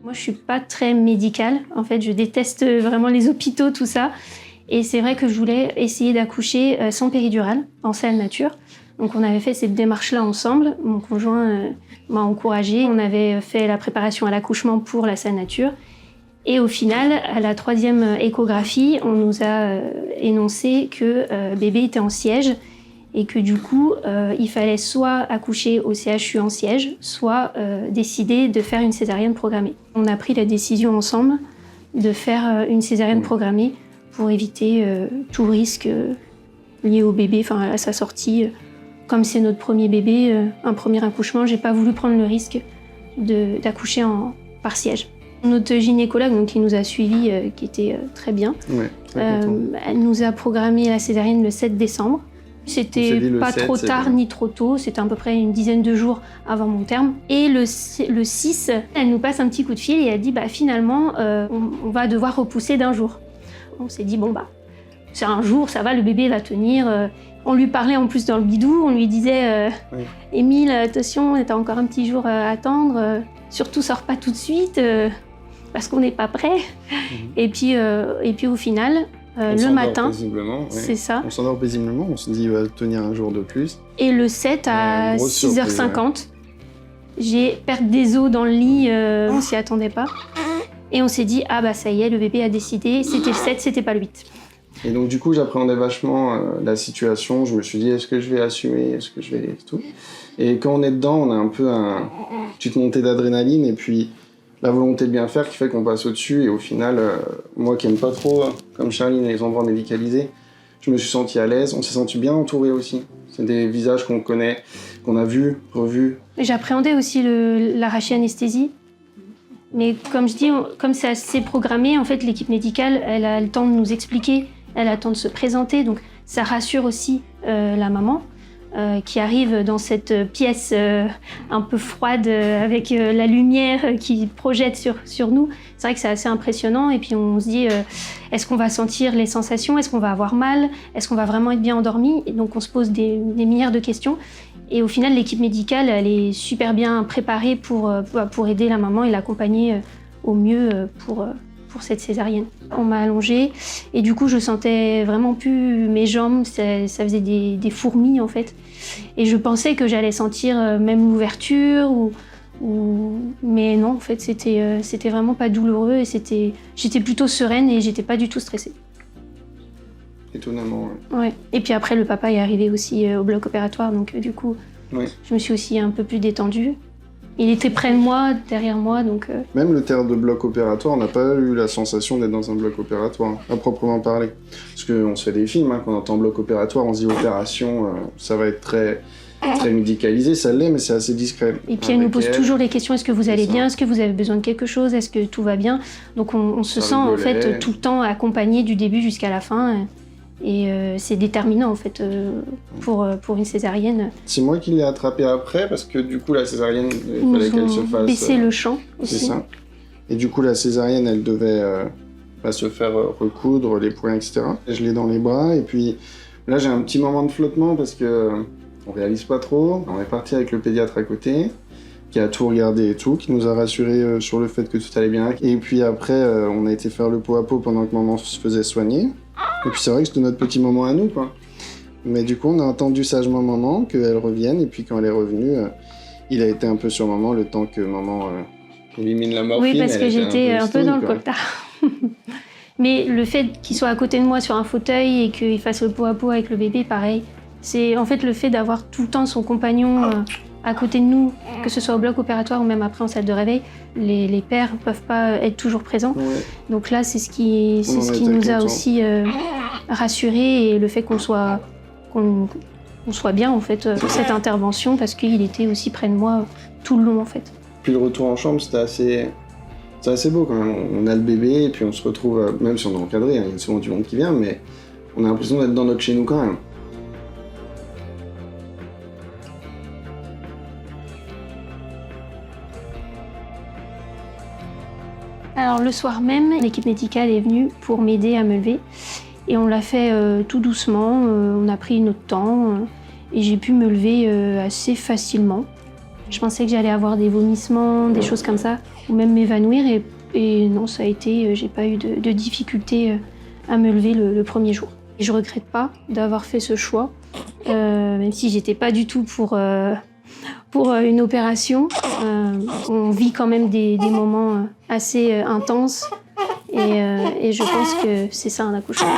Moi, je suis pas très médicale. En fait, je déteste vraiment les hôpitaux, tout ça. Et c'est vrai que je voulais essayer d'accoucher sans péridurale, en salle nature. Donc, on avait fait cette démarche-là ensemble. Mon conjoint m'a encouragée. On avait fait la préparation à l'accouchement pour la salle nature. Et au final, à la 3e échographie, on nous a énoncé que bébé était en siège et que du coup, il fallait soit accoucher au CHU en siège, soit décider de faire une césarienne programmée. On a pris la décision ensemble de faire une césarienne programmée pour éviter tout risque lié au bébé, enfin à sa sortie. Comme c'est notre premier bébé, un premier accouchement, j'ai pas voulu prendre le risque d'accoucher par siège. Notre gynécologue donc, qui nous a suivis, qui était très bien, elle nous a programmé la césarienne le 7 décembre. C'était pas trop tard ni trop tôt, c'était à peu près une dizaine de jours avant mon terme. Et le 6, elle nous passe un petit coup de fil et elle dit finalement, on va devoir repousser d'1 jour. On s'est dit c'est un jour, ça va, le bébé va tenir. On lui parlait en plus dans le bidou, on lui disait Émile, attention, t'as encore un petit jour à attendre, surtout sors pas tout de suite. Parce qu'on n'est pas prêt. Et puis au final, le matin, c'est ça. On s'endort paisiblement, on se dit il va tenir un jour de plus. Et le 7 à 6h50, j'ai perte des os dans le lit, on s'y attendait pas. Et on s'est dit, ça y est, le bébé a décidé, c'était le 7, c'était pas le 8. Et donc du coup, j'appréhendais vachement la situation, je me suis dit, est-ce que je vais assumer, est-ce que je vais tout. Et quand on est dedans, on a un peu une petite montée d'adrénaline, et puis la volonté de bien faire qui fait qu'on passe au-dessus. Et au final, moi qui n'aime pas trop, comme Charline, les endroits médicalisés, je me suis senti à l'aise. On s'est senti bien entouré aussi. C'est des visages qu'on connaît, qu'on a vus, revus. J'appréhendais aussi l'arachie-anesthésie. Mais comme je dis, comme c'est assez programmé, en fait, l'équipe médicale, elle a le temps de nous expliquer, elle a le temps de se présenter. Donc ça rassure aussi la maman. Qui arrive dans cette pièce un peu froide avec la lumière qui projette sur nous. C'est vrai que c'est assez impressionnant et puis on se dit est-ce qu'on va sentir les sensations, est-ce qu'on va avoir mal, est-ce qu'on va vraiment être bien endormi, et donc on se pose des milliards de questions et au final l'équipe médicale elle est super bien préparée pour aider la maman et l'accompagner au mieux pour cette césarienne. On m'a allongée et du coup je sentais vraiment plus mes jambes, ça faisait des fourmis en fait. Et je pensais que j'allais sentir même l'ouverture mais non en fait c'était vraiment pas douloureux et j'étais plutôt sereine et j'étais pas du tout stressée. Étonnamment, ouais. Et puis après le papa est arrivé aussi au bloc opératoire donc du coup je me suis aussi un peu plus détendue. Il était près de moi, derrière moi, donc... Même le terme de bloc opératoire, on n'a pas eu la sensation d'être dans un bloc opératoire, à proprement parler. Parce qu'on se fait des films, quand on entend bloc opératoire, on se dit opération, ça va être très médicalisé, ça l'est, mais c'est assez discret. Et puis elle nous pose toujours les questions, est-ce que vous allez bien, est-ce que vous avez besoin de quelque chose, est-ce que tout va bien? Donc on se sent en fait tout le temps accompagné du début jusqu'à la fin. Et c'est déterminant en fait pour une césarienne. C'est moi qui l'ai attrapée après parce que du coup la césarienne, il fallait qu'elle se fasse... baisser le champ aussi. C'est ça. Et du coup la césarienne elle devait se faire recoudre les points etc. Et je l'ai dans les bras et puis là j'ai un petit moment de flottement parce que on réalise pas trop. On est parti avec le pédiatre à côté qui a tout regardé et tout, qui nous a rassurés sur le fait que tout allait bien. Et puis après on a été faire le pot à pot pendant que maman se faisait soigner. Et puis c'est vrai que c'était notre petit moment à nous, quoi. Mais du coup, on a attendu sagement maman qu'elle revienne, et puis quand elle est revenue, il a été un peu sur maman le temps que maman élimine la morphine. Oui, parce que j'étais un peu dans le coltard. Mais le fait qu'il soit à côté de moi sur un fauteuil et qu'il fasse le pot à pot avec le bébé, pareil. C'est en fait le fait d'avoir tout le temps son compagnon à côté de nous, que ce soit au bloc opératoire ou même après en salle de réveil, les pères ne peuvent pas être toujours présents. Ouais. Donc là, c'est ce qui nous a aussi rassurés et le fait qu'on soit bien en fait pour cette intervention parce qu'il était aussi près de moi tout le long en fait. Puis le retour en chambre, c'était assez beau quand même. On a le bébé et puis on se retrouve, même si on est encadré, il y a souvent du monde qui vient, mais on a l'impression d'être dans notre chez nous quand même. Alors le soir même, l'équipe médicale est venue pour m'aider à me lever et on l'a fait tout doucement, on a pris notre temps et j'ai pu me lever assez facilement. Je pensais que j'allais avoir des vomissements, des choses comme ça, ou même m'évanouir. Et non, ça a été, j'ai pas eu de difficulté à me lever le premier jour. Et je regrette pas d'avoir fait ce choix, même si j'étais pas du tout pour une opération. On vit quand même des moments assez intenses et je pense que c'est ça un accouchement.